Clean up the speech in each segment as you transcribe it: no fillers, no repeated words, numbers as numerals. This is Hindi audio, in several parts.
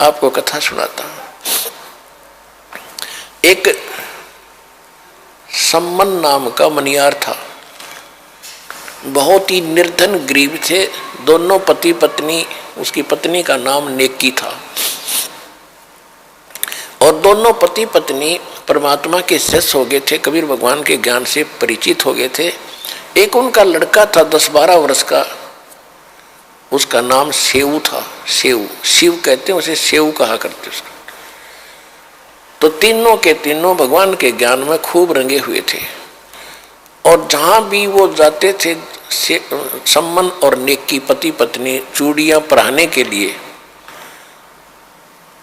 आपको कथा सुनाता हूं। एक सम्मन नाम का मनियार था, बहुत ही निर्धन गरीब थे। दोनों पति पत्नी, उसकी पत्नी का नाम नेकी था, और दोनों पति पत्नी परमात्मा के शिष्य हो गए थे, कबीर भगवान के ज्ञान से परिचित हो गए थे। एक उनका लड़का था 10-12 वर्ष का, उसका नाम सेऊ था। सेऊ, शिव कहते हैं उसे, सेऊ कहा करते उसका। तो तीनों के तीनों भगवान के ज्ञान में खूब रंगे हुए थे, और जहां भी वो जाते थे सम्मन और नेकी पति पत्नी चूड़ियां पहनने के लिए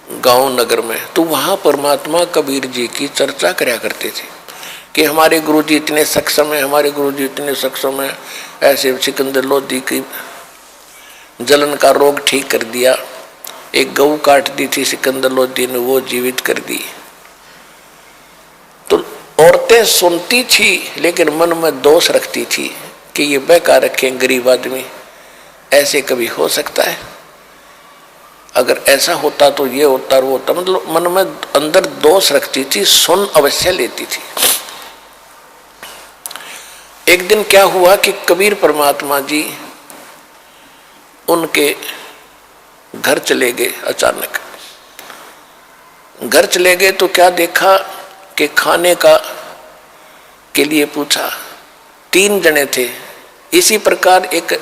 गांव नगर में, तो वहां परमात्मा कबीर जी की चर्चा करया करते थे कि हमारे गुरुजी इतने सक्षम है, हमारे गुरुजी इतने सक्षम है। ऐसे सिकंदर लोधी की जलन का रोग ठीक कर दिया, एक गऊ काट दी थी सिकंदर लोधी ने, वो जीवित कर दी। तो औरतें सुनती थी लेकिन मन में दोष रखती थी कि ये बेकार रखे गरीब आदमी, ऐसे कभी हो सकता है? अगर ऐसा होता तो ये होता वो होता, मतलब मन में अंदर दोष रखती थी, सुन अवश्य लेती थी। एक दिन क्या हुआ कि कबीर परमात्मा जी उनके घर चले गए। अचानक घर चले गए तो क्या देखा कि खाने का के लिए पूछा, 3 जने थे। इसी प्रकार एक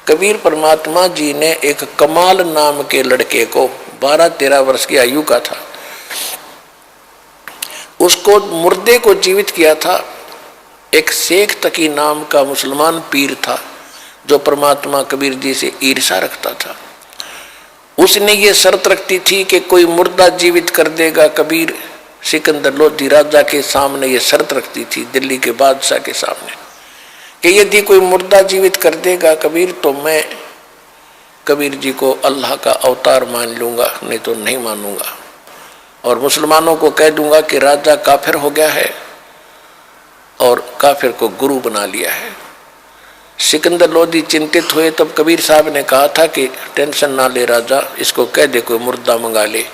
कबीर परमात्मा जी ने एक कमाल नाम के लड़के को, 12-13 वर्ष की आयु का था, उसको मुर्दे को जीवित किया था। एक शेख तकी नाम का मुसलमान पीर था जो परमात्मा कबीर जी से ईर्षा रखता था। उसने ये शर्त रखती थी कि कोई मुर्दा जीवित कर देगा कबीर सिकंदर लोधी राजा के सामने, ये शर्त रखती थी दिल्ली के बादशाह के सामने कि यदि कोई मुर्दा जीवित कर देगा कबीर तो मैं कबीर जी को अल्लाह का अवतार मान लूंगा, नहीं तो नहीं मानूंगा, और मुसलमानों को कह दूंगा कि राजा काफिर हो गया है और काफिर को गुरु बना लिया है। सिकंदर लोधी चिंतित हुए, तब कबीर साहब ने कहा था कि टेंशन ना ले राजा, इसको कह दे कोई मुर्दा मंगा ले।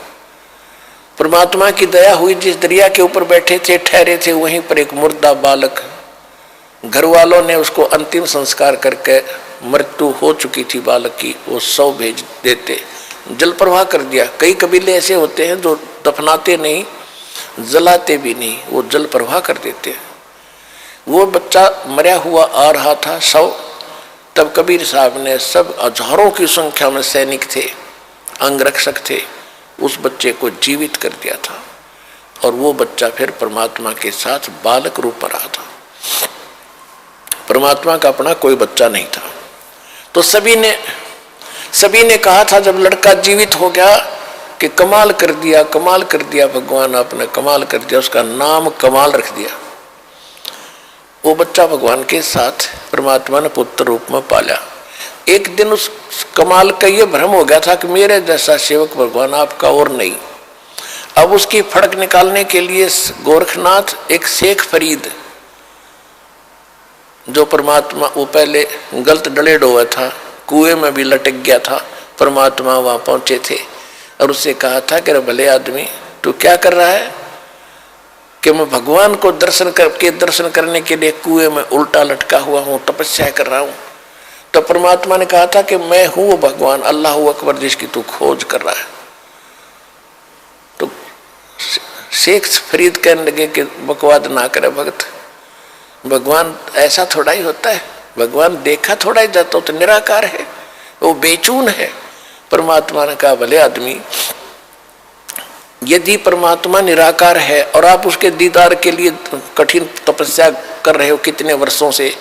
परमात्मा की दया हुई, जिस दरिया के ऊपर बैठे थे ठहरे थे वहीं पर एक मुर्दा बालक, घर वालों ने उसको अंतिम संस्कार करके, मृत्यु हो चुकी थी बालक की, वो 100 भेज देते, जल प्रवाह कर दिया। कई कबीले ऐसे होते हैं जो दफनाते नहीं, जलाते भी नहीं, वो जल प्रवाह कर देते हैं। वो बच्चा मरा हुआ आ रहा था 100, तब कबीर साहब ने, सब हजारों की संख्या में सैनिक थे, अंगरक्षक थे, उस बच्चे को जीवित कर दिया था, और वो बच्चा फिर परमात्मा के साथ बालक रूप में रहा था। परमात्मा का अपना कोई बच्चा नहीं था। तो सभी ने कहा था जब लड़का जीवित हो गया कि कमाल कर दिया, कमाल कर दिया, भगवान आपने कमाल कर दिया, उसका नाम कमाल रख दिया। वो बच्चा भगवान के साथ परमात्मा ने पुत्र रूप में पाला। एक दिन उस कमाल का ये भ्रम हो गया था कि मेरे जैसा सेवक भगवान आपका और नहीं। अब उसकी फड़क निकालने के लिए गोरखनाथ, एक शेख फरीद जो परमात्मा, वो पहले गलत डलेड हुआ था, कुएं में भी लटक गया था, परमात्मा वहां पहुंचे थे और उससे कहा था कि भले आदमी तू क्या कर रहा है? कि मैं भगवान को दर्शन करने के लिए कुएं में उल्टा लटका हुआ हूं, तपस्या कर रहा हूं। तो परमात्मा ने कहा था कि मैं हूं वो भगवान, अल्लाह अकबर, जिसकी तू खोज कर रहा है। तो शेख फरीद कहने लगे कि बकवाद ना करे भगत, भगवान ऐसा थोड़ा ही होता है, भगवान देखा थोड़ा ही जाता, तो निराकार है, वो बेचून है। परमात्मा ने कहा भले आदमी, यदि परमात्मा निराकार है और आप उसके दीदार के लिए कठिन तपस्या कर रहे हो कितने वर्षों से,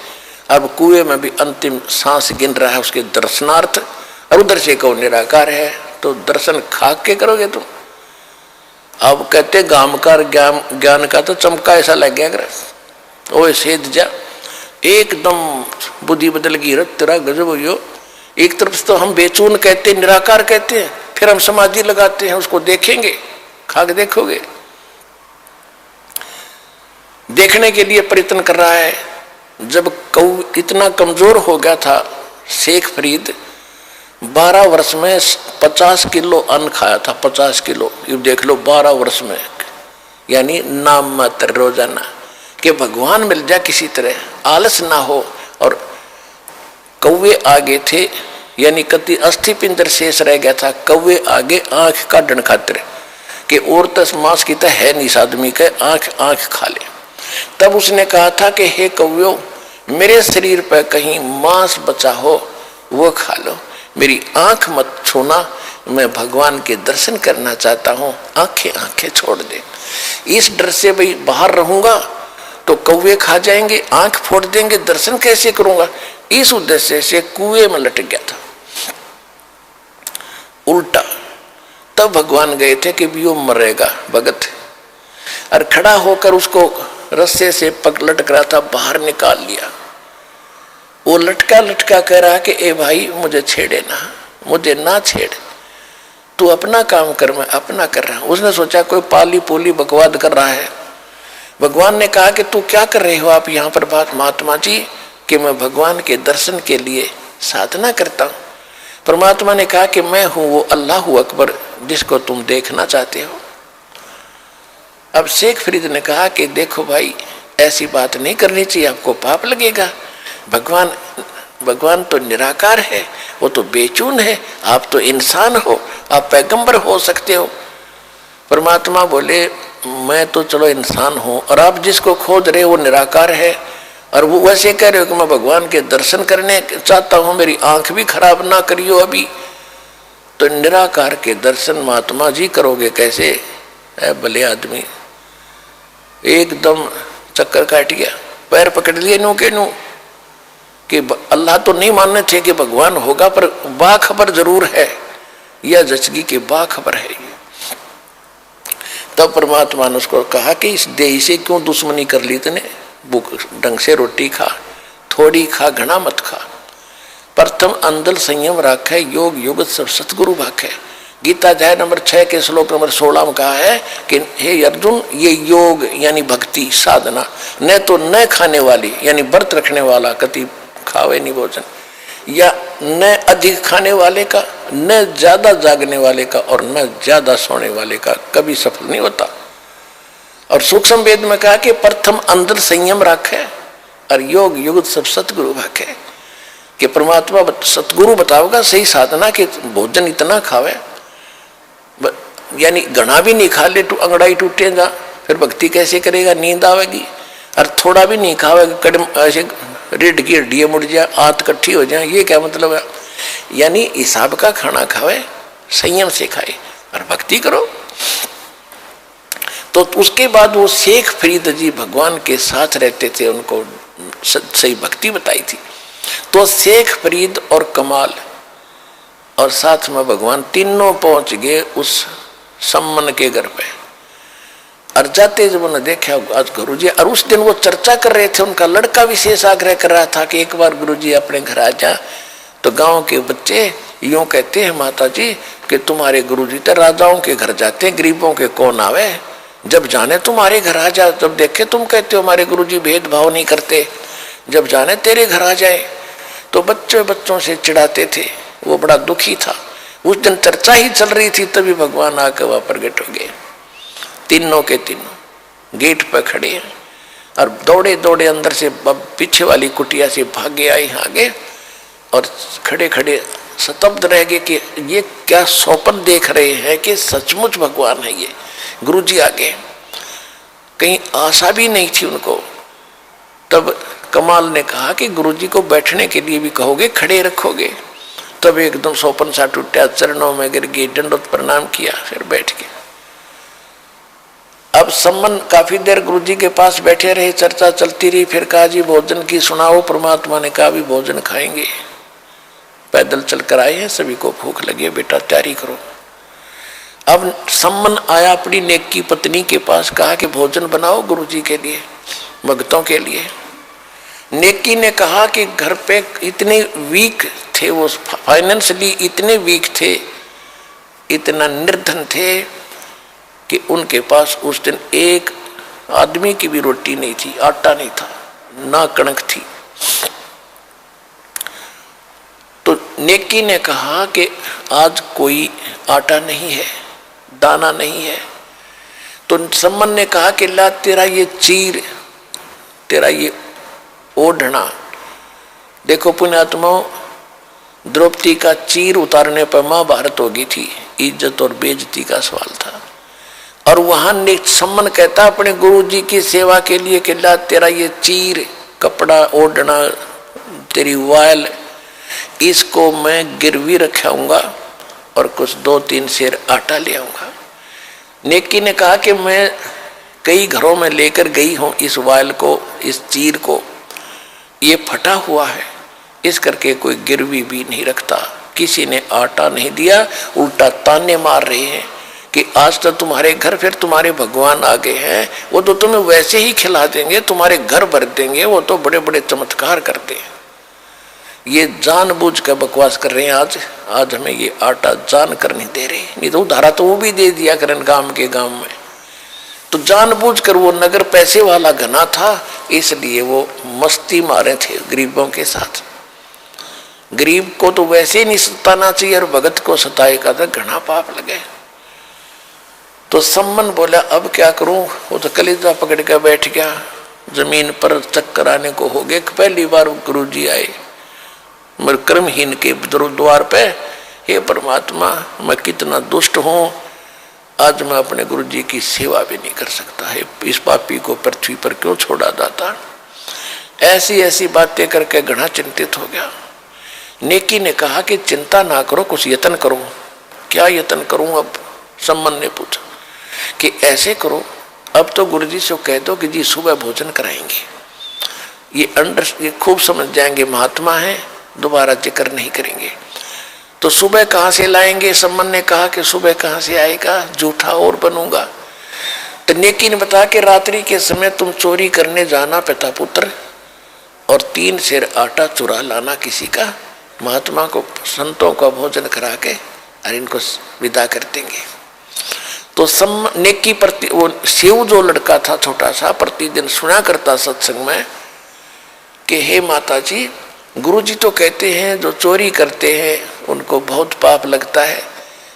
अब कुएं में भी अंतिम सांस गिन रहा है उसके दर्शनार्थ, और उधर से कहो निराकार है, तो दर्शन खाक के करोगे तुम? अब कहते गामकार ज्ञान का तो चमका ऐसा लग गया, अगर ओ सेध जा, एकदम बुद्धि बदल गई, तेरा गजब हो। एक तरफ तो हम बेचून कहते, निराकार कहते हैं, फिर हम समाधि लगाते हैं, उसको देखेंगे, खाक देखोगे, देखने के लिए प्रयत्न कर रहा है। जब कऊ इतना कमजोर हो गया था शेख फरीद, 12 वर्ष में 50 किलो अन्न खाया था, 50 किलो। ये देख लो 12 वर्ष में, यानी नाम मात्र रोजाना, कि भगवान मिल जाए किसी तरह, आलस ना हो। और कौवे आगे थे, यानी कति अस्थि पिंजर शेष रह गया था, कौवे आगे आंख काटने खातिर कि और तस मांस की तो है नहीं आदमी के, आंख आंख खा ले। तब उसने कहा था कि हे कौव्यो, मेरे शरीर पर कहीं मांस बचा हो वो खा लो, मेरी आंख मत छूना, मैं भगवान के दर्शन करना चाहता हूं, आंखें आंखें छोड़ दे। इस डर से भाई बाहर रहूंगा तो कौवे खा जाएंगे, आंख फोड़ देंगे, दर्शन कैसे करूंगा, इस उद्देश्य से कुएं में लटक गया था उल्टा। तब भगवान गए थे कि भी वो मरेगा भगत, और खड़ा होकर उसको रस्से से पग लटक रहा था, बाहर निकाल लिया। वो लटका लटका कह रहा कि ए भाई मुझे छेड़े ना, मुझे ना छेड़, तू अपना काम कर, मैं अपना कर रहा हूं। उसने सोचा कोई पाली पोली बकवाद कर रहा है। भगवान ने कहा कि तू क्या कर रहे हो आप यहाँ पर बात महात्मा जी, कि मैं भगवान के दर्शन के लिए साधना करता हूँ। परमात्मा ने कहा कि मैं हूं वो अल्लाह अकबर जिसको तुम देखना चाहते हो। अब शेख फरीद ने कहा कि देखो भाई, ऐसी बात नहीं करनी चाहिए, आपको पाप लगेगा। भगवान तो निराकार है, वो तो बेचून है, आप तो इंसान हो, आप पैगंबर हो सकते हो। परमात्मा बोले मैं तो चलो इंसान हूं, और आप जिसको खोज रहे हो वो निराकार है, और वो वैसे कह रहे हो कि मैं भगवान के दर्शन करने चाहता हूं, मेरी आंख भी खराब ना करियो अभी। तो निराकार के दर्शन महात्मा जी करोगे कैसे? भले आदमी एकदम चक्कर काट गया, पैर पकड़ लिए नू के नू कि अल्लाह तो नहीं मानने थे कि भगवान होगा, पर बाखबर जरूर है, यह जचगी के बाखबर है। तब परमात्मा ने उसको कहा कि इस देही से क्यों दुश्मनी कर ली तूने, भूख ढंग से रोटी खा, थोड़ी खा, घना मत खा। प्रथम अंदल संयम राखे, योग युग सब सतगुरु भाखे। गीता अध्याय नंबर 6 के श्लोक नंबर 16 में कहा है कि हे अर्जुन, ये योग यानी भक्ति साधना, न तो न खाने वाली यानी व्रत रखने वाला कति खावे नहीं भोजन, या न अधिक खाने वाले का, न ज्यादा जागने वाले का, और न ज्यादा सोने वाले का कभी सफल नहीं होता। और सूक्ष्म वेद में कहा कि प्रथम अंदर संयम रखे और योग युग सब सतगुरु भाखे, कि परमात्मा सतगुरु बताओगा सही साधना कि भोजन इतना खावे, यानी घना भी नहीं खा ले तो अंगड़ाई टूटे जा, फिर भक्ति कैसे करेगा, नींद आवेगी। और थोड़ा भी नहीं खावेगा, कदम ऐसे रीढ़ की हड्डियां मुड़ जाए, आंत इकट्ठी हो जाए, ये क्या मतलब है? यानी हिसाब का खाना खावे, संयम से खाए और भक्ति करो। तो उसके बाद वो शेख फरीद जी भगवान के साथ रहते थे, उनको सही भक्ति बताई थी। तो शेख फरीद और कमाल और साथ में भगवान तीनों पहुंच गए उस सम्मन के घर पे। और जाते जब उन्होंने देखा आज गुरुजी, और उस दिन वो चर्चा कर रहे थे, उनका लड़का विशेष आग्रह कर रहा था कि एक बार गुरुजी अपने घर आ जा। तो गांव के बच्चे यूं कहते हैं माता जी कि तुम्हारे गुरुजी तो राजाओं के घर जाते हैं, गरीबों के कौन आवे, जब जाने तुम्हारे घर आ जा। जब देखे तुम कहते हो हमारे गुरुजी भेदभाव नहीं करते, जब जाने तेरे घर आ जाए। तो बच्चों से चिढ़ाते थे, वो बड़ा दुखी था। उस दिन चर्चा ही चल रही थी, तभी भगवान आकर वहां प्रकट हो गए। तीनों के तीनों गेट पर खड़े हैं और दौड़े दौड़े अंदर से पीछे वाली कुटिया से भागे आए आगे, और खड़े खड़े स्तब्ध रह गए कि ये क्या सौपन देख रहे हैं कि सचमुच भगवान है ये। गुरुजी आगे, कहीं आशा भी नहीं थी उनको। तब कमाल ने कहा कि गुरुजी को बैठने के लिए भी कहोगे, खड़े रखोगे? तब एकदम सौपन सा टूटा, चरणों में गिर गए, दंडवत प्रणाम किया, फिर बैठ गए। अब सम्मन काफी देर गुरुजी के पास बैठे रहे, चर्चा चलती रही। फिर कहा जी भोजन की सुनाओ। परमात्मा ने कहा भी भोजन खाएंगे, पैदल चलकर आए हैं, सभी को भूख लगी है, बेटा तैयारी करो। अब सम्मन आया अपनी नेक की पत्नी के पास, कहा कि भोजन बनाओ गुरुजी के लिए, भक्तों के लिए। नेकी ने कहा कि घर पे इतने वीक थे, वो फाइनेंशियली इतने वीक थे, इतना निर्धन थे कि उनके पास उस दिन एक आदमी की भी रोटी नहीं थी, आटा नहीं था, ना कणक थी। तो नेकी ने कहा कि आज कोई आटा नहीं है, दाना नहीं है। तो सम्मन ने कहा कि ला तेरा ये चीर, तेरा ये ओढ़ना। देखो पुण्यात्माओं, द्रौपदी का चीर उतारने पर महाभारत हो गई थी, इज्जत और बेइज्जती का सवाल था। और वहां सम्मन कहता अपने गुरु जी की सेवा के लिए कि ला तेरा ये चीर, कपड़ा ओढ़ना, तेरी वायल, इसको मैं गिरवी रखाऊंगा और कुछ 2-3 सेर आटा ले आऊंगा। नेकी ने कहा कि मैं कई घरों में लेकर गई हूं इस वायल को, इस चीर को, ये फटा हुआ है, इस करके कोई गिरवी भी नहीं रखता। किसी ने आटा नहीं दिया, उल्टा ताने मार रहे हैं कि आज तो तुम्हारे घर फिर तुम्हारे भगवान आ गए हैं, वो तो तुम्हें वैसे ही खिला देंगे, तुम्हारे घर भर देंगे, वो तो बड़े बड़े चमत्कार करते हैं। ये जानबूझ कर बकवास कर रहे हैं। आज हमें ये आटा जान कर नहीं दे रहे, नहीं तो उधारा तो वो भी दे दिया करें गांव के गांव में। तो जानबूझ कर, वो नगर पैसे वाला घना था, इसलिए वो मस्ती मारे थे गरीबों के साथ। गरीब को तो वैसे ही नहीं सताना चाहिए और भगत को सताएगा तो घना पाप लगे। तो सम्मन बोला अब क्या करूं, वो तो कलेजा पकड़ के बैठ गया। जमीन पर चक्कर आने को हो गए। पहली बार गुरु जी आए मेरे कर्महीन के द्वार पे, हे परमात्मा मैं कितना दुष्ट हूं, आज मैं अपने गुरु जी की सेवा भी नहीं कर सकता है, इस पापी को पृथ्वी पर क्यों छोड़ा जाता। ऐसी ऐसी बातें करके घना चिंतित हो गया। नेकी ने कहा कि चिंता ना करो, कुछ यत्न करो। क्या यत्न करूं अब, सम्मन ने पूछा। कि ऐसे करो, अब तो गुरु जी से कह दो कि जी सुबह भोजन कराएंगे, ये खूब समझ जाएंगे महात्मा है, दोबारा जिक्र नहीं करेंगे। तो सुबह कहाँ से लाएंगे, सम्मन ने कहा कि सुबह कहाँ से आएगा, झूठा और बनूंगा। तो नेकी ने बताया कि रात्रि के समय तुम चोरी करने जाना पिता पुत्र, और 3 सेर आटा चुरा लाना किसी का, महात्मा को संतों का भोजन करा के और इनको विदा कर देंगे। तो नेकी प्रति वो शिव जो लड़का था छोटा सा, प्रतिदिन सुना करता सत्संग में कि हे माता जी, गुरु जी तो कहते हैं जो चोरी करते हैं उनको बहुत पाप लगता है,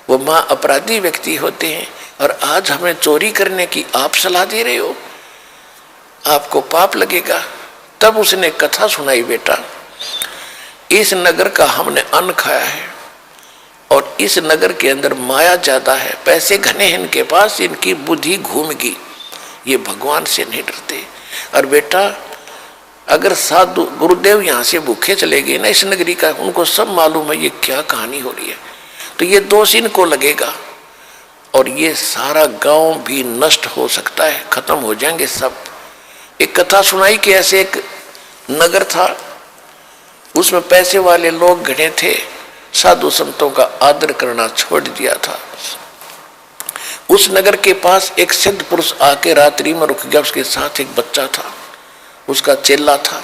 वो माँ अपराधी व्यक्ति होते हैं, और आज हमें चोरी करने की आप सलाह दे रहे हो, आपको पाप लगेगा। तब उसने कथा सुनाई, बेटा इस नगर का हमने अन्न खाया है और इस नगर के अंदर माया ज्यादा है, पैसे घने हैं इनके पास, इनकी बुद्धि घूम गई, ये भगवान से नहीं डरते। और बेटा अगर साधु गुरुदेव यहाँ से भूखे चले गए ना इस नगरी का, उनको सब मालूम है ये क्या कहानी हो रही है, तो ये दोष इनको लगेगा और ये सारा गांव भी नष्ट हो सकता है, खत्म हो जाएंगे सब। एक कथा सुनाई कि ऐसे एक नगर था, उसमें पैसे वाले लोग घने थे, साधु संतों का आदर करना छोड़ दिया था। उस नगर के पास एक सिद्ध पुरुष आके रात्रि में रुक गया, उसके साथ एक बच्चा था, उसका चेला था।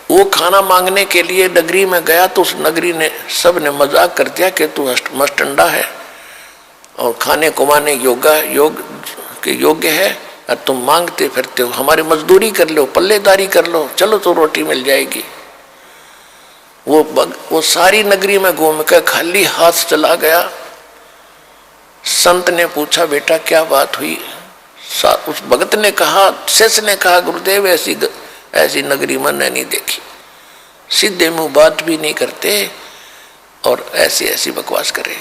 वो खाना मांगने के लिए नगरी में गया तो उस नगरी ने सब ने मजाक कर दिया कि तू मस्टंडा है और खाने कुमाने योग के योग्य है, और तुम मांगते फिरते हो, हमारी मजदूरी कर लो, पल्लेदारी कर लो, चलो तो रोटी मिल जाएगी। वो सारी नगरी में घूम कर खाली हाथ चला गया। संत ने पूछा बेटा क्या बात हुई, उस भगत ने कहा, शिष्य ने कहा गुरुदेव ऐसी नगरी मैंने नहीं देखी, सीधे मुंह बात भी नहीं करते और ऐसी ऐसी बकवास करे।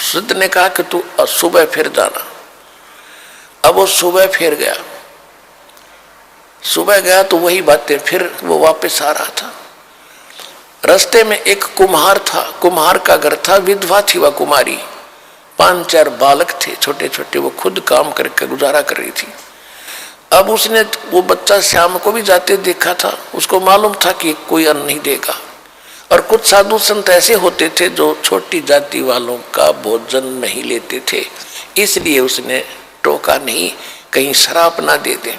सिद्ध ने कहा कि तू सुबह फिर जाना। अब वो सुबह फिर गया, सुबह गया तो वही बातें, फिर वो वापस आ रहा था। रास्ते में एक कुम्हार था, कुम्हार का घर था, विधवा थी वह कुमारी, 5-4 बालक थे छोटे छोटे, वो खुद काम करके गुजारा कर रही थी। अब उसने वो बच्चा श्याम को भी जाते देखा था, उसको मालूम था कि कोई अन्न नहीं देगा। और कुछ साधु संत ऐसे होते थे जो छोटी जाति वालों का भोजन नहीं लेते थे, इसलिए उसने टोका नहीं कहीं शराब ना दे दे।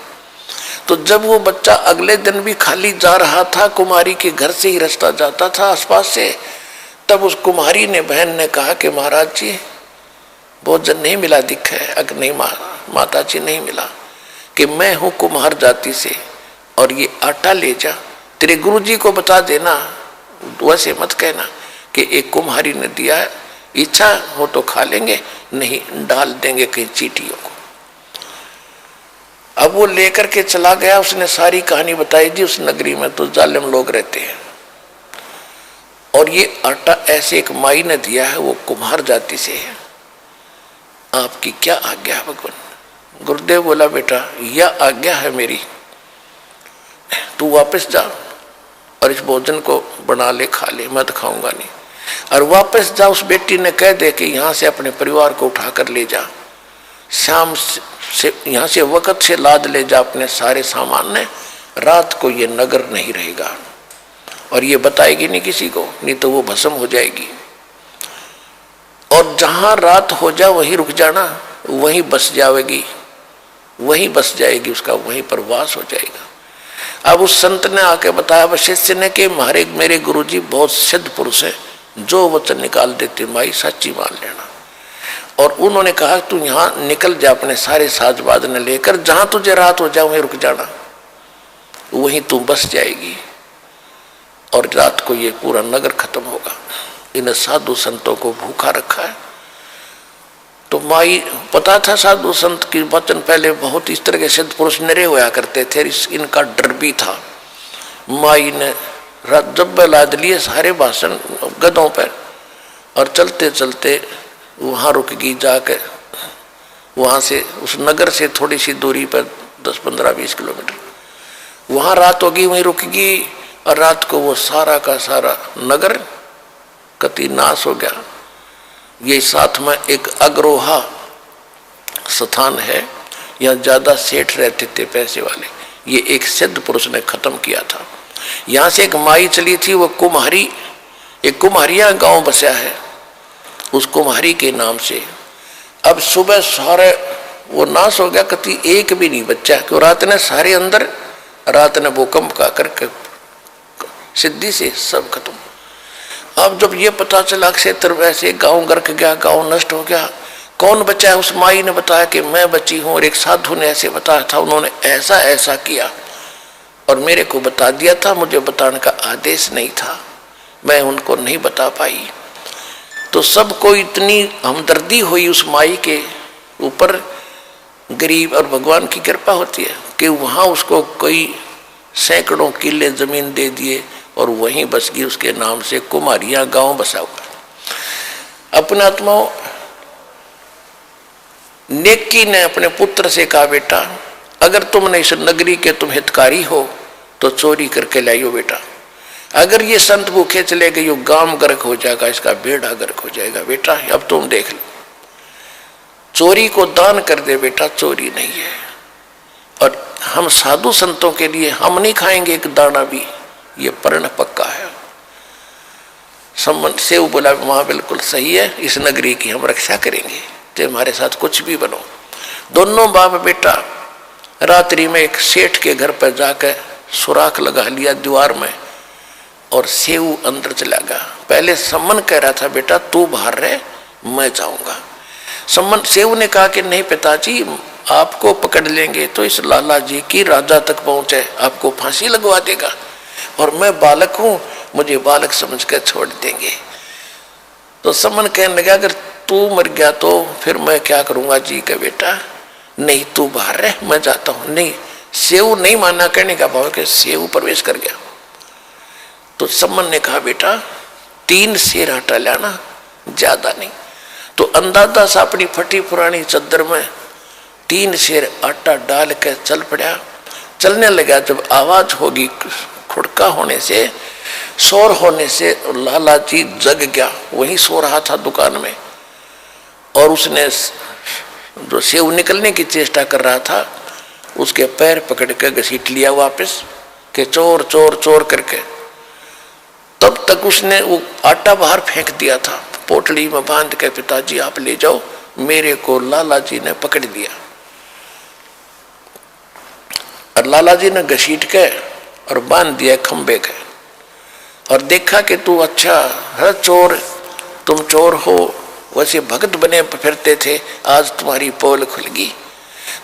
तो जब वो बच्चा अगले दिन भी खाली जा रहा था, कुमारी के घर से ही रास्ता जाता था आसपास से, तब उस कुमारी ने बहन ने कहा कि महाराज जी भोजन नहीं मिला दिखा है। अगर नहीं माता जी नहीं मिला कि मैं हूँ कुम्हार जाति से और ये आटा ले जा, तेरे गुरु जी को बता देना, वैसे मत कहना कि एक कुम्हारी ने दिया है, इच्छा हो तो खा लेंगे, नहीं डाल देंगे कहीं चींटियों को। अब वो लेकर के चला गया, उसने सारी कहानी बताई। जी उस नगरी में तो जालिम लोग रहते हैं, और ये आटा ऐसे एक माई ने दिया है, वो कुम्हार जाति से है, आपकी क्या आज्ञा है भगवान। गुरुदेव बोला बेटा यह आज्ञा है मेरी, तू वापस जा और इस भोजन को बना ले, खा ले, मैं तो खाऊंगा नहीं। और वापस जा, उस बेटी ने कह दे कि यहाँ से अपने परिवार को उठाकर ले जा, शाम से यहाँ से वक्त से लाद ले जा अपने सारे सामान ने, रात को ये नगर नहीं रहेगा। और ये बताएगी नहीं किसी को, नहीं तो वो भस्म हो जाएगी। और जहां रात हो जा वहीं रुक जाना, वहीं बस जाएगी, वहीं बस जाएगी, उसका वहीं पर वास हो जाएगा। अब उस संत ने आके बताया वशिष्ठ ने कि मारे मेरे गुरुजी बहुत सिद्ध पुरुष है, जो वचन निकाल देते माई सच्ची मान लेना। और उन्होंने कहा तू यहाँ निकल जा अपने सारे साजबाज ने लेकर, जहां तुझे रात हो जा वहीं रुक जाना, वहीं तू बस जाएगी और रात को ये पूरा नगर खत्म होगा। इन साधु संतों को भूखा रखा है। तो माई पता था साधु संत की वचन पहले बहुत इस तरह के सिद्ध पुरुष निरे होया करते थे, इनका डर भी था। माई ने जब लाद लिए सारे भाषण गधों पर, और चलते चलते वहाँ रुक गई, जाकर वहाँ से उस नगर से थोड़ी सी दूरी पर 10-15-20 किलोमीटर, वहाँ रात होगी, वहीं रुक गई। और रात को वो सारा का सारा नगर कति नाश हो गया। ये साथ में एक अग्रोहा स्थान है, यहाँ ज्यादा सेठ रहते थे पैसे वाले, ये एक सिद्ध पुरुष ने खत्म किया था। यहाँ से एक माई चली थी, वो कुम्हारी, एक कुम्हारिया गांव बसा है, उस कुम्हारी के नाम से। अब सुबह सारे वो नाश हो गया, कति एक भी नहीं बच्चा, क्यों रात ने सारे अंदर, रात ने भूकंप का करके सिद्धि से सब खत्म। अब जब ये पता चला क्षेत्र वैसे गांव गर्क गया, गांव नष्ट हो गया, कौन बचा है? उस माई ने बताया कि मैं बची हूं, और एक साधु ने ऐसे बताया था, उन्होंने ऐसा ऐसा किया और मेरे को बता दिया था, मुझे बताने का आदेश नहीं था, मैं उनको नहीं बता पाई। तो सबको इतनी हमदर्दी हुई उस माई के ऊपर, गरीब और भगवान की कृपा होती है कि वहाँ उसको कोई सैकड़ों किले जमीन दे दिए और वहीं बस गई, उसके नाम से कुमारिया गांव बसा हुआ। अपने आत्माओं, नेकी ने अपने पुत्र से कहा बेटा अगर तुमने इस नगरी के तुम हितकारी हो तो चोरी करके लाइयो बेटा, अगर ये संत भूखे चले गए, गांव गर्क हो जाएगा, इसका बेड़ा गर्क हो जाएगा बेटा, अब तुम देख लो, चोरी को दान कर दे बेटा, चोरी नहीं है। और हम साधु संतों के लिए हम नहीं खाएंगे एक दाना भी, ये प्रण पक्का है। संबंध से वो बोला वहां बिल्कुल सही है, इस नगरी की हम रक्षा करेंगे, तो हमारे साथ कुछ भी बनो। दोनों बाप बेटा रात्रि में एक सेठ के घर पर जाकर सुराख लगा लिया दीवार में, और सेऊ अंदर चला गया। पहले सम्मन कह रहा था बेटा तू बाहर रहे, मैं जाऊंगा। सम्मन सेऊ ने कहा कि नहीं पिताजी, आपको पकड़ लेंगे तो इस लाला जी की राजा तक पहुंचे, आपको फांसी लगवा देगा, और मैं बालक हूं, मुझे बालक समझ कर छोड़ देंगे। तो सम्मन कहने लगा अगर तू मर गया तो फिर मैं क्या करूंगा जी का बेटा, नहीं तू बाहर रह, मैं जाता हूं। नहीं, सेऊ नहीं माना, कहने का भाव कि सेऊ प्रवेश कर गया। तो सम्मन ने कहा बेटा 3 सेर आटा लाना, ज्यादा नहीं। तो अंदाजा सा अपनी फटी पुरानी चद्दर में 3 सेर आटा डाल के चल पड़ा। चलने लगा, जब आवाज होगी खुड़का होने से, शोर होने से, लाला जी जग गया, वहीं सो रहा था दुकान में, और उसने जो सेव निकलने की चेष्टा कर रहा था उसके पैर पकड़ के घसीट लिया वापस के चोर चोर चोर करके। तब तक उसने वो आटा बाहर फेंक दिया था, पोटली में बांध के पिताजी आप ले जाओ, मेरे को लाला जी ने पकड़ लिया। और लाला जी ने घसीट के और बांध दिया खंबे के, और देखा कि तू अच्छा है चोर, तुम चोर हो, वैसे भगत बने फिरते थे, आज तुम्हारी पोल खुल गई।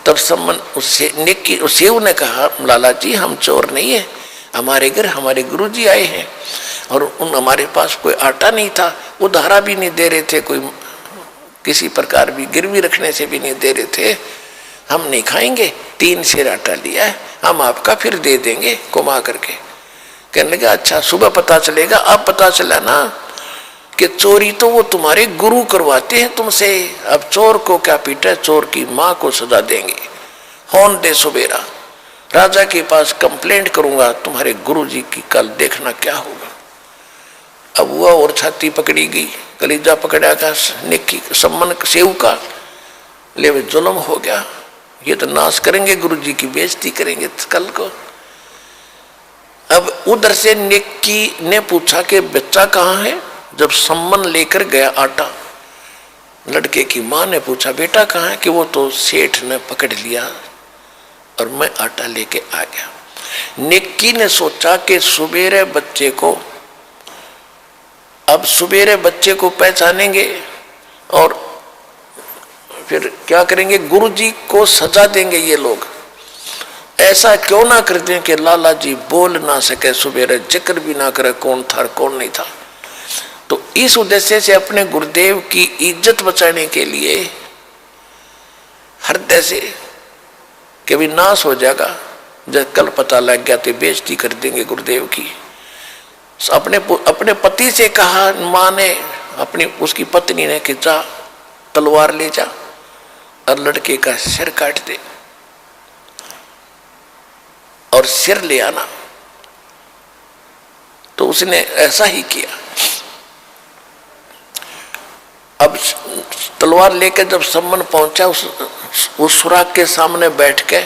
तब सम्मन उससे नेकी सेव ने कहा लाला जी हम चोर नहीं है, हमारे घर हमारे गुरुजी आए हैं, और हमारे पास कोई आटा नहीं था, उधारा भी नहीं दे रहे थे, कोई किसी प्रकार भी गिरवी रखने से भी नहीं दे रहे थे। हम नहीं खाएंगे, 3 सेर आटा लिया है, हम आपका फिर दे देंगे कुमा करके। कहने लगा अच्छा सुबह पता चलेगा। अब पता चला ना कि चोरी तो वो तुम्हारे गुरु करवाते हैं तुमसे, अब चोर को क्या पीटा, चोर की माँ को सजा देंगे। होन दे सुबेरा, राजा के पास कंप्लेंट करूंगा तुम्हारे गुरुजी की, कल देखना क्या होगा। अब हुआ और छाती पकड़ी गई, कलीजा पकड़ा का नेकी सम्मन सेव का, ले वे जुल्म हो गया, ये तो नाश करेंगे, गुरुजी की बेइज्जती करेंगे कल को। अब उधर से नेकी ने पूछा कि बच्चा कहाँ है, जब सम्मन लेकर गया आटा। लड़के की माँ ने पूछा बेटा कहाँ है, कि वो तो सेठ ने पकड़ लिया और मैं आटा लेके आ गया। नेकी ने सोचा कि सुबेरे बच्चे को, अब सुबेरे बच्चे को पहचानेंगे और फिर क्या करेंगे, गुरुजी को सजा देंगे ये लोग। ऐसा क्यों ना कर दें कि लाला जी बोल ना सके, सुबेरे जिक्र भी ना करे कौन था कौन नहीं था। तो इस उद्देश्य से अपने गुरुदेव की इज्जत बचाने के लिए हृदय से कि भी नाश हो जाएगा, जब कल पता लग गया तो बेइज्जती कर देंगे गुरुदेव की। अपने पति से कहा माँ ने, अपनी उसकी पत्नी ने कि जा तलवार ले जा और लड़के का सिर काट दे और सिर ले आना। तो उसने ऐसा ही किया। अब तलवार लेकर जब सम्मन पहुंचा, उस सुराग के सामने बैठ के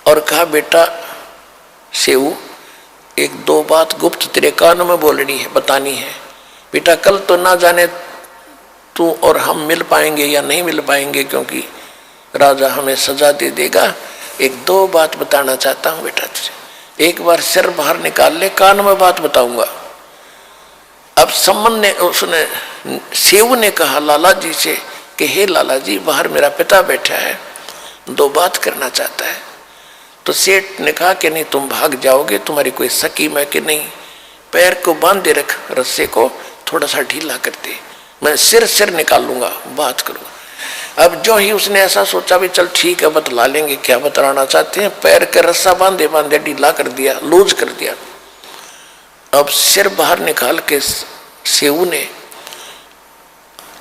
और कहा बेटा सेऊ, एक दो बात गुप्त तेरे कान में बोलनी है, बतानी है। बेटा कल तो ना जाने तू और हम मिल पाएंगे या नहीं मिल पाएंगे, क्योंकि राजा हमें सजा दे देगा। एक दो बात बताना चाहता हूं बेटा तुझे, एक बार सिर बाहर निकाल ले, कान में बात बताऊंगा। अब सम्मन ने, उसने सेऊ ने कहा लाला जी से कि हे लाला जी, बाहर मेरा पिता बैठा है, दो बात करना चाहता है। तो सेठ ने कहा कि नहीं तुम भाग जाओगे, तुम्हारी कोई सकीम है कि नहीं, पैर को बांधे रख, रस्से को थोड़ा सा ढीला कर दे, मैं सिर निकाल लूंगा, बात करूंगा। अब जो ही उसने ऐसा सोचा भी चल ठीक है बतला लेंगे क्या बतलाना चाहते हैं, पैर के रस्सा बांधे बांधे ढीला कर दिया, लूज कर दिया। अब सिर बाहर निकाल के सेऊ ने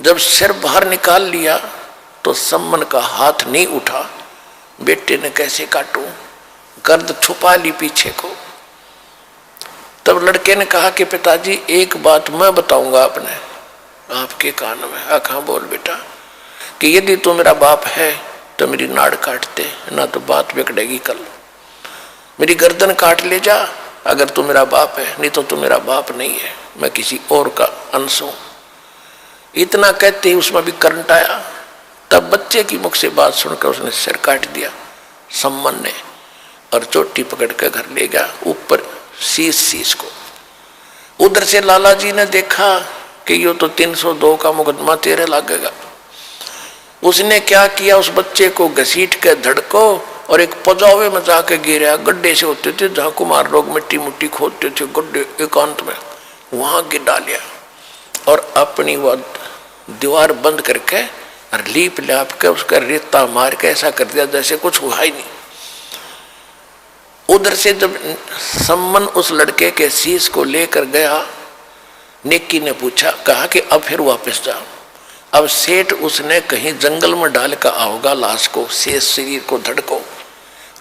जब सिर बाहर निकाल लिया तो सम्मन का हाथ नहीं उठा। बेटे ने कैसे काटूं, गर्द छुपा ली पीछे को। तब लड़के ने कहा कि पिताजी एक बात मैं बताऊंगा अपने आपके कान में। आखा बोल बेटा, कि यदि तू मेरा बाप है तो मेरी नाड़ काट दे, ना तो बात बिगड़ेगी कल। मेरी गर्दन काट ले जा अगर तू मेरा बाप है, नहीं तो तू मेरा बाप नहीं है, मैं किसी और का अंश हूं। इतना कहते ही उसमें भी करंट आया। तब बच्चे की मुख से बात सुनकर उसने सिर काट दिया सम्मन ने, और चोटी पकड़ कर घर ले गया, ऊपर शीश को। उधर से लाला जी ने देखा कि ये तो 302 का मुकदमा तेरे लगेगा। उसने क्या किया, उस बच्चे को घसीट के धड़को और एक पजावे में जाके गिरा। गड्ढे से होते थे जहाँ कुमार लोग मिट्टी मुट्टी खोदते थे, गड्ढे एकांत में, वहां गिर डालिया और अपनी वह दीवार बंद करके और लीप लाप के उसका रेता मार के ऐसा कर दिया जैसे कुछ हुआ ही नहीं। उधर से जब सम्मन उस लड़के के शीश को लेकर गया, नेकी ने पूछा, कहा कि अब फिर वापस जाओ। अब सेठ उसने कहीं जंगल में डाल कर आओगा लाश को, शेष शरीर को धड़को,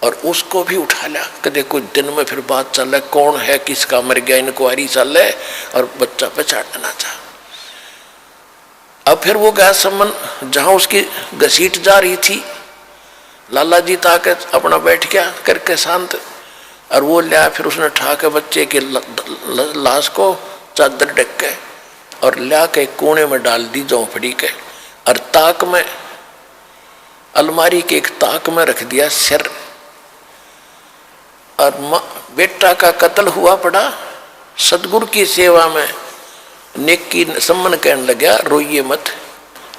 और उसको भी उठा लिया। कदे कुछ दिन में फिर बात चल रहा कौन है किसका मर गया, इंक्वायरी चल रहा है और बच्चा पहचानना चाह। अब फिर वो गया सम्मन जहां उसकी घसीट जा रही थी। लाला जी ताके अपना बैठ गया करके शांत, और वो लिया फिर उसने उठा के बच्चे के लाश को चादर ढक के और ला के कोने में डाल दी झोंपड़ी के, और ताक में अलमारी के एक ताक में रख दिया सिर। और बेटा का कत्ल हुआ पड़ा सतगुरु की सेवा में। नेकी सम्मन कहने लगा रोइए मत,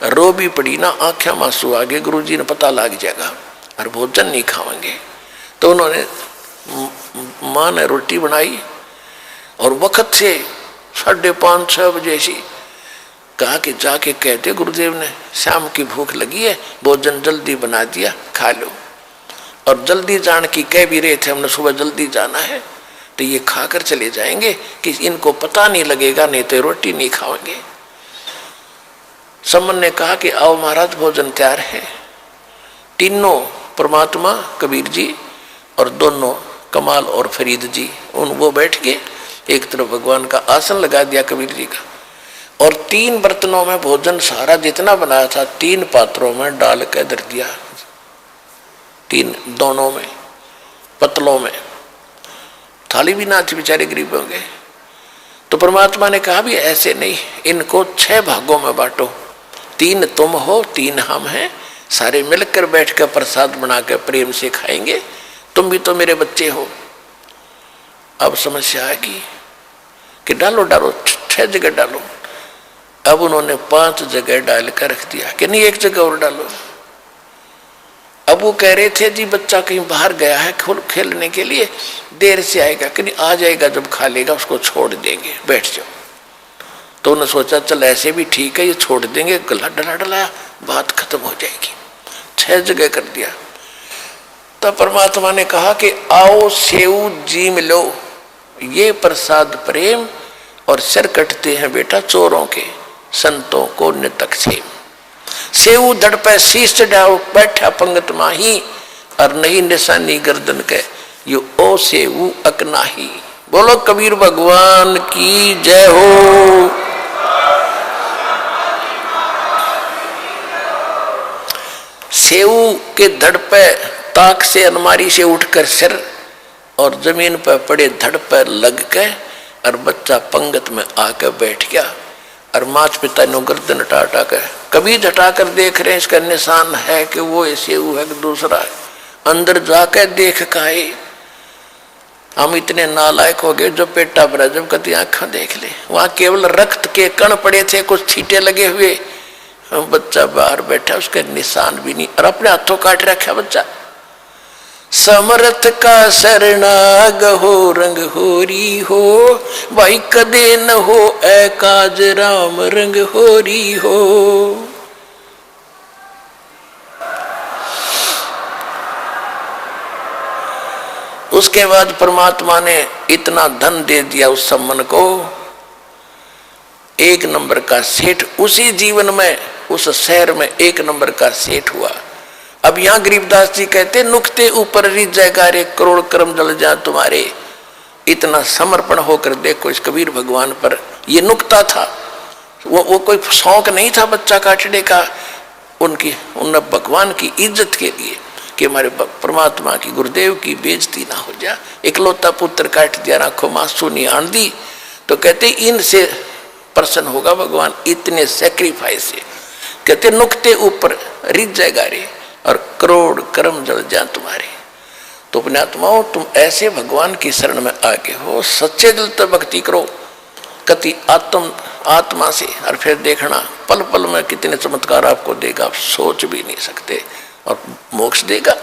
रो भी पड़ी ना आंखें मांसू आगे, गुरुजी ने पता लग जाएगा और भोजन नहीं खाएंगे। तो उन्होंने माँ ने रोटी बनाई और वक्त से 5:30-6 बजे सी। कहा कि जाके कहते गुरुदेव ने शाम की भूख लगी है, भोजन जल्दी बना दिया, खा लो। और जल्दी जान की कह भी रहे थे, हमने सुबह जल्दी जाना है, तो ये खाकर चले जाएंगे कि इनको पता नहीं लगेगा, नहीं तो रोटी नहीं खाएंगे। समन ने कहा कि आओ महाराज, भोजन तैयार है। तीनों परमात्मा कबीर जी और दोनों कमाल और फरीद जी वो बैठ के एक तरफ भगवान का आसन लगा दिया कबीर जी का, और 3 बर्तनों में भोजन सारा जितना बनाया था 3 पात्रों में डाल के धर दिया, 3 दोनों में पतलों में। थाली भी ना थी, बेचारे गरीब होंगे। तो परमात्मा ने कहा भी ऐसे नहीं, इनको 6 भागों में बांटो, 3 तुम हो, 3 हम हैं, सारे मिलकर बैठकर प्रसाद बनाकर प्रेम से खाएंगे, तुम भी तो मेरे बच्चे हो। अब समस्या आएगी कि डालो डालो, 6 जगह डालो। अब उन्होंने 5 जगह डाल कर रख दिया कि नहीं 1 जगह और डालो। अब वो कह रहे थे जी बच्चा कहीं बाहर गया है खेलने के लिए, देर से आएगा, कि नहीं आ जाएगा, जब खा लेगा उसको छोड़ देंगे, बैठ जाओ। तो उन्होंने सोचा चल ऐसे भी ठीक है, ये छोड़ देंगे, गला डला डलाया, बात खत्म हो जाएगी। 6 जगह कर दिया। तब परमात्मा ने कहा कि आओ सेऊ जीम लो, ये प्रसाद प्रेम और सिर कटते हैं बेटा चोरों के, संतों को नितक से। सेऊ धड़ पे शीश चढ़ाओ, बैठा पंगत माही, और नहीं निशानी गर्दन के, यो ओ सेऊ अकनाही। बोलो कबीर भगवान की जय हो। सेऊ के धड़ पे ताक से अलमारी से उठकर सिर और जमीन पर पड़े धड़ पर लग के, और बच्चा पंगत में आकर बैठ गया, और माता पिता ने गर्दन हटा कर कभी हटा कर देख रहे हैं इसका निशान है कि वो ऐसे है कि दूसरा है। अंदर जाकर देख काहे हम इतने नालायक हो गए जो पेटा भरा, जब कभी आंखें देख ले वहां केवल रक्त के कण पड़े थे, कुछ छींटे लगे हुए, बच्चा बाहर बैठा, उसके निशान भी नहीं, और अपने हाथों काट रखा बच्चा। समर्थ का शरणाग हो रंग होरी हो, भाई कदे न हो ऐ काज राम रंग होरी हो। उसके बाद परमात्मा ने इतना धन दे दिया उस सम्मन को, 1 नंबर का सेठ उसी जीवन में, उस शहर में 1 नंबर का सेठ हुआ। अब यहां गरीबदास जी कहते नुक्ते ऊपर रिज जाएगा रे, करोड़ कर्म जल जा तुम्हारे। इतना समर्पण होकर देखो इस कबीर भगवान पर, ये नुक्ता था, वो कोई शौक नहीं था बच्चा काटने का, उन भगवान की इज्जत के लिए कि हमारे परमात्मा की गुरुदेव की बेइज्जती ना हो जा। इकलौता पुत्र काट दिया, आंखों मांसू नहीं आन दी, तो कहते इनसे प्रसन्न होगा भगवान, इतने सेक्रीफाइस से। कहते नुक्ते ऊपर रिज जाएगा रे और करोड़ कर्म जल जा तुम्हारे। तो अपने आत्माओं तुम ऐसे भगवान की शरण में आगे हो, सच्चे दिल से भक्ति करो कति आत्मा से, और फिर देखना पल पल में कितने चमत्कार आपको देगा, आप सोच भी नहीं सकते, और मोक्ष देगा।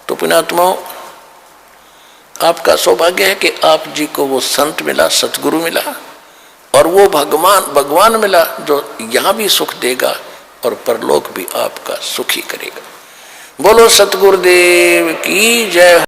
तो अपने आत्माओं आपका सौभाग्य है कि आप जी को वो संत मिला, सतगुरु मिला, और वो भगवान मिला जो यहाँ भी सुख देगा और परलोक भी आपका सुखी करेगा। बोलो सतगुरुदेव की जय।